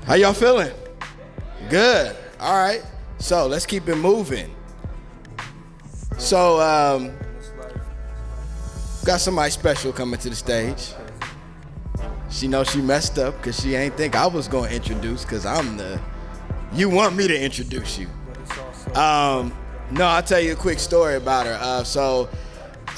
How y'all feeling? Good. All right. So let's keep it moving. So, got somebody special coming to the stage. She knows she messed up because she ain't think I was going to introduce because you want me to introduce you. No, I'll tell you a quick story about her. So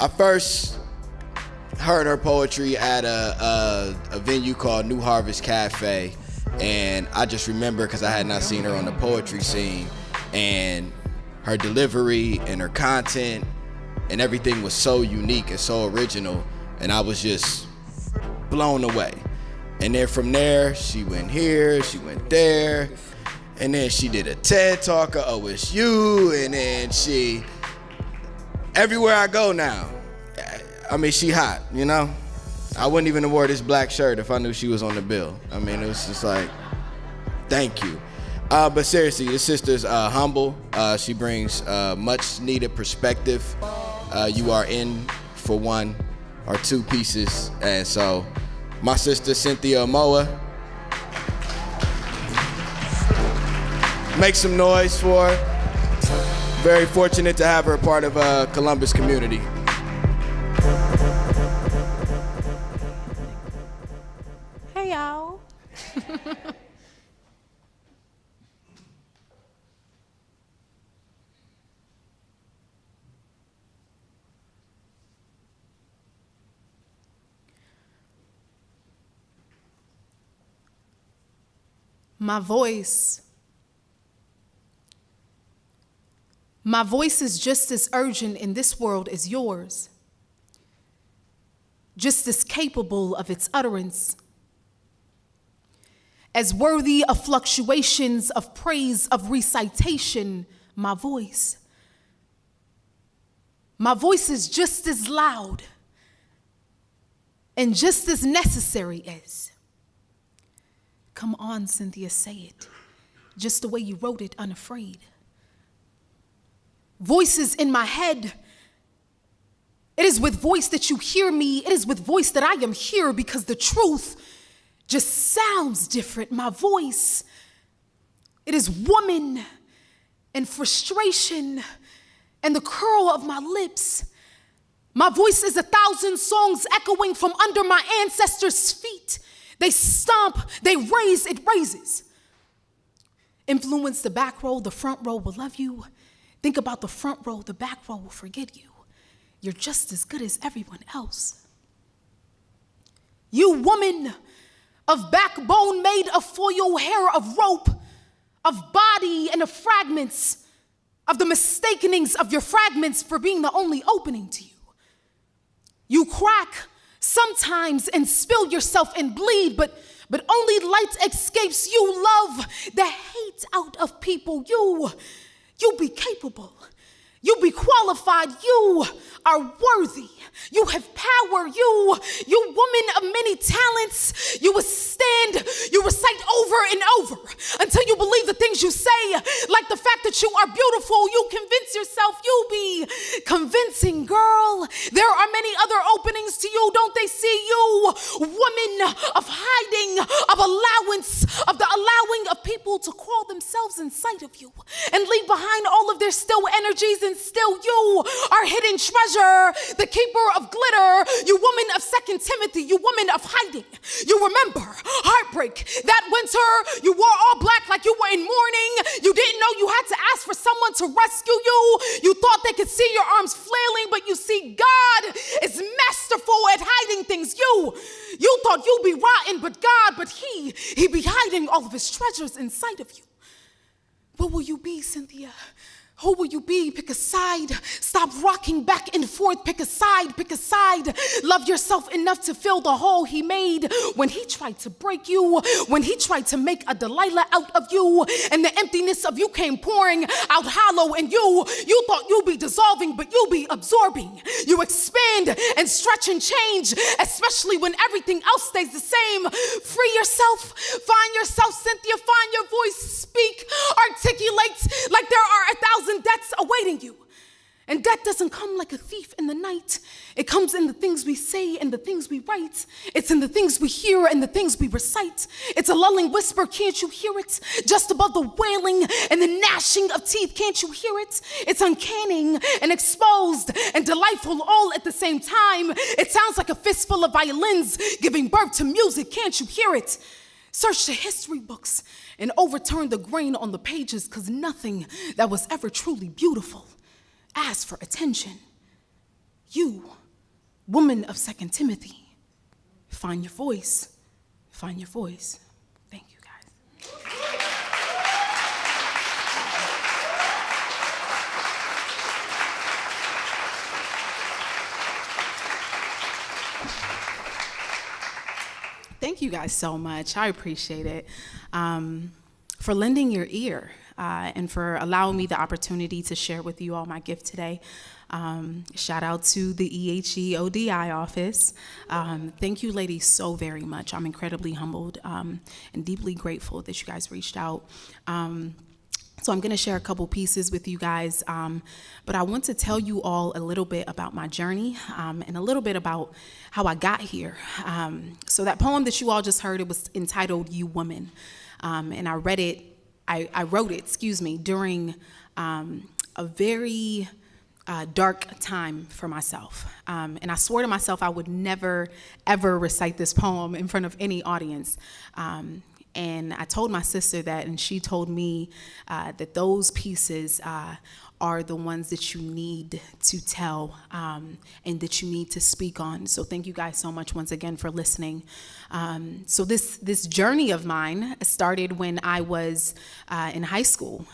I first heard her poetry at a venue called New Harvest Cafe. And I just remember because I had not seen her on the poetry scene, and her delivery and her content and everything was so unique and so original, and I was just blown away. And then from there, she went here, she went there, and then she did a TED Talk at OSU, and then everywhere I go now, I mean, she hot, you know? I wouldn't even have wore this black shirt if I knew she was on the bill. I mean, it was just like, thank you. But seriously, this sister's humble. She brings much needed perspective. You are in for one or two pieces. And so my sister, Cynthia Amoah. Make some noise for her. Very fortunate to have her a part of Columbus community. Hey, y'all. My voice is just as urgent in this world as yours, just as capable of its utterance, as worthy of fluctuations of praise, of recitation. My voice is just as loud and just as necessary as. Come on, Cynthia, say it, just the way you wrote it, unafraid. Voices in my head. It is with voice that you hear me. It is with voice that I am here because the truth just sounds different. My voice, it is woman and frustration and the curl of my lips. My voice is 1,000 songs echoing from under my ancestors' feet. They stomp, they raise, it raises. Influence the back row, the front row will love you. Think about the front row, the back row will forget you. You're just as good as everyone else. You woman of backbone made of foil, hair of rope, of body and of fragments, of the mistakenings of your fragments for being the only opening to you. You crack sometimes and spill yourself and bleed, but only light escapes. You love the hate out of people. You be capable. You be qualified. You are worthy. You have power. You woman of many talents. You withstand. You recite over and over until you believe the things you say, like the fact that you are beautiful. You convince yourself. You be convincing, girl. There are many other openings to you. Don't they see you? Woman of hiding, of allowance, of the allowing of people to crawl themselves inside of you and leave behind all of their still energies, and still you are hidden treasure, the keeper of glitter. You woman of 2 Timothy, you woman of hiding. You remember heartbreak that winter. You wore all black like you were in mourning. You didn't know you had to ask for someone to rescue you. You thought they could see your arms flailing, but you see God is masterful at hiding things. You thought you'd be rotten, but he be hiding all of his treasures inside of you. What will you be, Cynthia? Who will you be? Pick a side. Stop rocking back and forth. Pick a side. Pick a side. Love yourself enough to fill the hole he made when he tried to break you, when he tried to make a Delilah out of you, and the emptiness of you came pouring out hollow, and you thought you'd be dissolving, but you'll be absorbing. You expand and stretch and change, especially when everything else stays the same. Free yourself. Find yourself, Cynthia. Find your voice. Speak. Articulate like there are 1,000 deaths awaiting you. And death doesn't come like a thief in the night. It comes in the things we say and the things we write. It's in the things we hear and the things we recite. It's a lulling whisper, can't you hear it? Just above the wailing and the gnashing of teeth, can't you hear it? It's uncanny and exposed and delightful all at the same time. It sounds like a fistful of violins giving birth to music, can't you hear it? Search the history books and overturn the grain on the pages, because nothing that was ever truly beautiful ask for attention. You, woman of 2 Timothy, find your voice. Find your voice. Thank you, guys. Thank you guys so much. I appreciate it. For lending your ear. And for allowing me the opportunity to share with you all my gift today. Shout out to the EHE ODI office. Thank you, ladies, so very much. I'm incredibly humbled and deeply grateful that you guys reached out. So I'm going to share a couple pieces with you guys, but I want to tell you all a little bit about my journey and a little bit about how I got here. So that poem that you all just heard, it was entitled "You Woman," and I wrote it, during a very dark time for myself. And I swore to myself I would never, ever recite this poem in front of any audience. And I told my sister that, and she told me that those pieces are the ones that you need to tell and that you need to speak on. So thank you guys so much once again for listening. So this journey of mine started when I was in high school.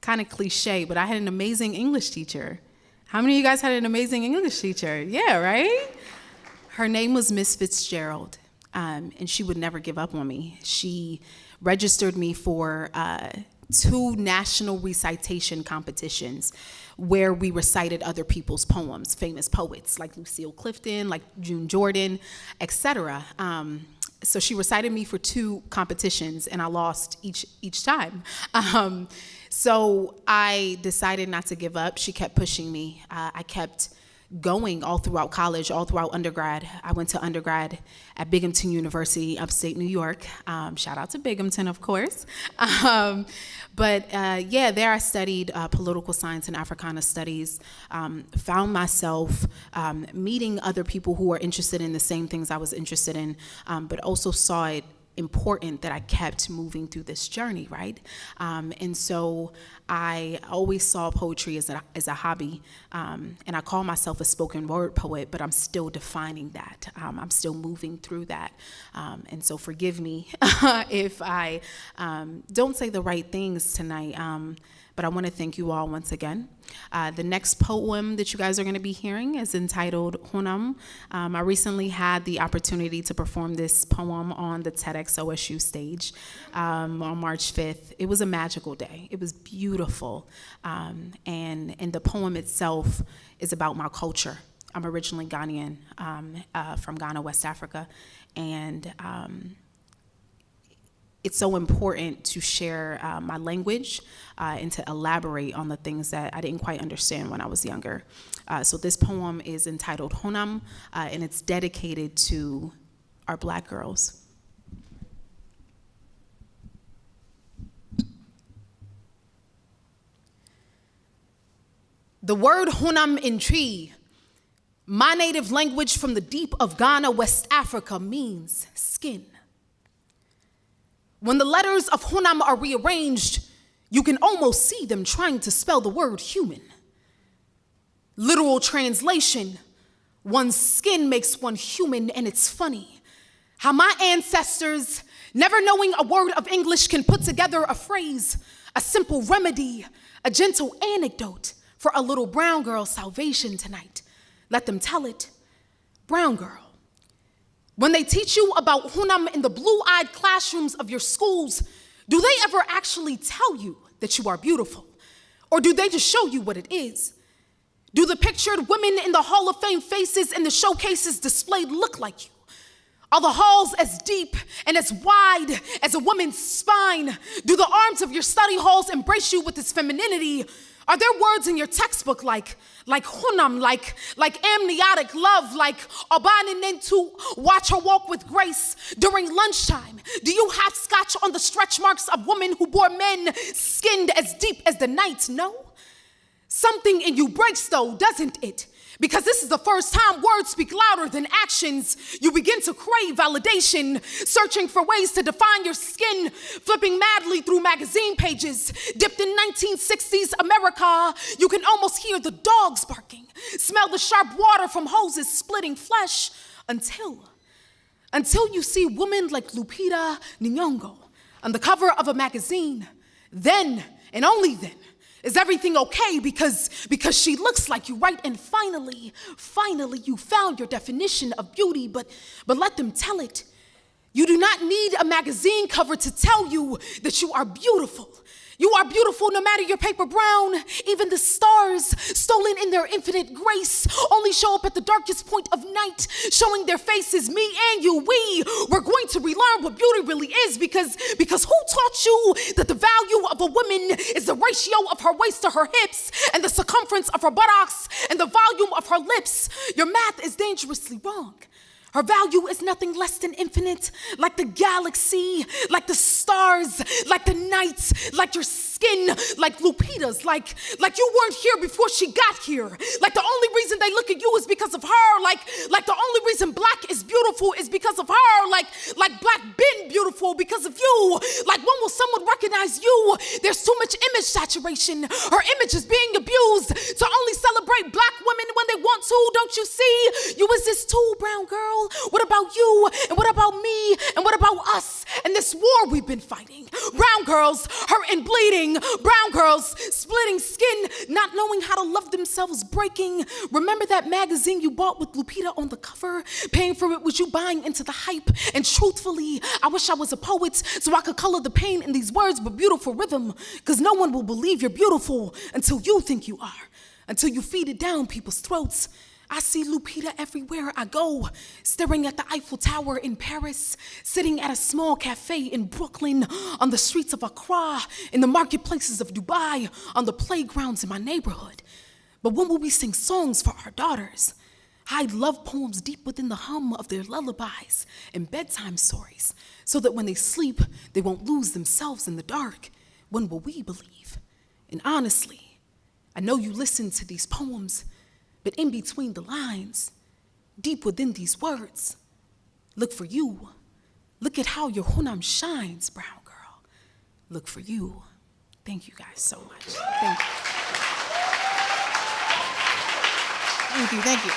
Kind of cliche, but I had an amazing English teacher. How many of you guys had an amazing English teacher? Yeah, right? Her name was Miss Fitzgerald, and she would never give up on me. She registered me for 2 national recitation competitions where we recited other people's poems, famous poets like Lucille Clifton, like June Jordan, etc. So she recited me for 2 competitions, and I lost each time. So I decided not to give up. She kept pushing me. I kept going all throughout college, all throughout undergrad. I went to undergrad at Binghamton University, upstate New York. Shout out to Binghamton, of course. But there I studied political science and Africana studies, found myself meeting other people who were interested in the same things I was interested in, but also saw it important that I kept moving through this journey, right? And so I always saw poetry as a hobby, and I call myself a spoken word poet, but I'm still defining that. I'm still moving through that. And so forgive me if I don't say the right things tonight, but I want to thank you all once again. The next poem that you guys are going to be hearing is entitled Honam. I recently had the opportunity to perform this poem on the TEDx OSU stage on March 5th. It was a magical day. It was beautiful. And the poem itself is about my culture. I'm originally Ghanaian, from Ghana, West Africa. And it's so important to share my language and to elaborate on the things that I didn't quite understand when I was younger. So this poem is entitled Honam, and it's dedicated to our Black girls. The word Honam in tree, my native language from the deep of Ghana, West Africa, means skin. When the letters of Honam are rearranged, you can almost see them trying to spell the word human. Literal translation, one's skin makes one human, and it's funny how my ancestors, never knowing a word of English, can put together a phrase, a simple remedy, a gentle anecdote for a little brown girl's salvation tonight. Let them tell it. Brown girl. When they teach you about Honam in the blue-eyed classrooms of your schools, do they ever actually tell you that you are beautiful? Or do they just show you what it is? Do the pictured women in the Hall of Fame faces in the showcases displayed look like you? Are the halls as deep and as wide as a woman's spine? Do the arms of your study halls embrace you with its femininity? Are there words in your textbook like Honam, like amniotic love, like abaninen to watch her walk with grace during lunchtime? Do you have scotch on the stretch marks of women who bore men skinned as deep as the night? No? Something in you breaks though, doesn't it? Because this is the first time words speak louder than actions. You begin to crave validation, searching for ways to define your skin, flipping madly through magazine pages. Dipped in 1960s America, you can almost hear the dogs barking, smell the sharp water from hoses splitting flesh, until you see women like Lupita Nyong'o on the cover of a magazine. Then, and only then, is everything okay because she looks like you, right? And finally you found your definition of beauty, but let them tell it. You do not need a magazine cover to tell you that you are beautiful. You are beautiful no matter your paper brown. Even the stars, stolen in their infinite grace, only show up at the darkest point of night, showing their faces, me and you. We're going to relearn what beauty really is because who taught you that the value of a woman is the ratio of her waist to her hips and the circumference of her buttocks and the volume of her lips? Your math is dangerously wrong. Her value is nothing less than infinite, like the galaxy, like the stars, like the night, like your skin, like Lupita's, like you weren't here before she got here. Like the only reason they look at you is because of her. Like the only reason black is beautiful is because of her. Like black been beautiful because of you. Like when will someone recognize you? There's too much image saturation. Her image is being abused to only celebrate black women when they want to. Don't you see? You exist too, brown girl. What about you? And what about me? And what about us? And this war we've been fighting. Brown girls hurt and bleeding. Brown girls splitting skin, not knowing how to love themselves, breaking. Remember that magazine you bought with Lupita on the cover? Paying for it was you buying into the hype. And truthfully, I wish I was a poet so I could color the pain in these words with beautiful rhythm. Because no one will believe you're beautiful until you think you are. Until you feed it down people's throats. I see Lupita everywhere I go, staring at the Eiffel Tower in Paris, sitting at a small cafe in Brooklyn, on the streets of Accra, in the marketplaces of Dubai, on the playgrounds in my neighborhood. But when will we sing songs for our daughters? Hide love poems deep within the hum of their lullabies and bedtime stories, so that when they sleep, they won't lose themselves in the dark. When will we believe? And honestly, I know you listen to these poems, but in between the lines, deep within these words, look for you. Look at how your Honam shines, brown girl. Look for you. Thank you guys so much. Thank you. Thank you.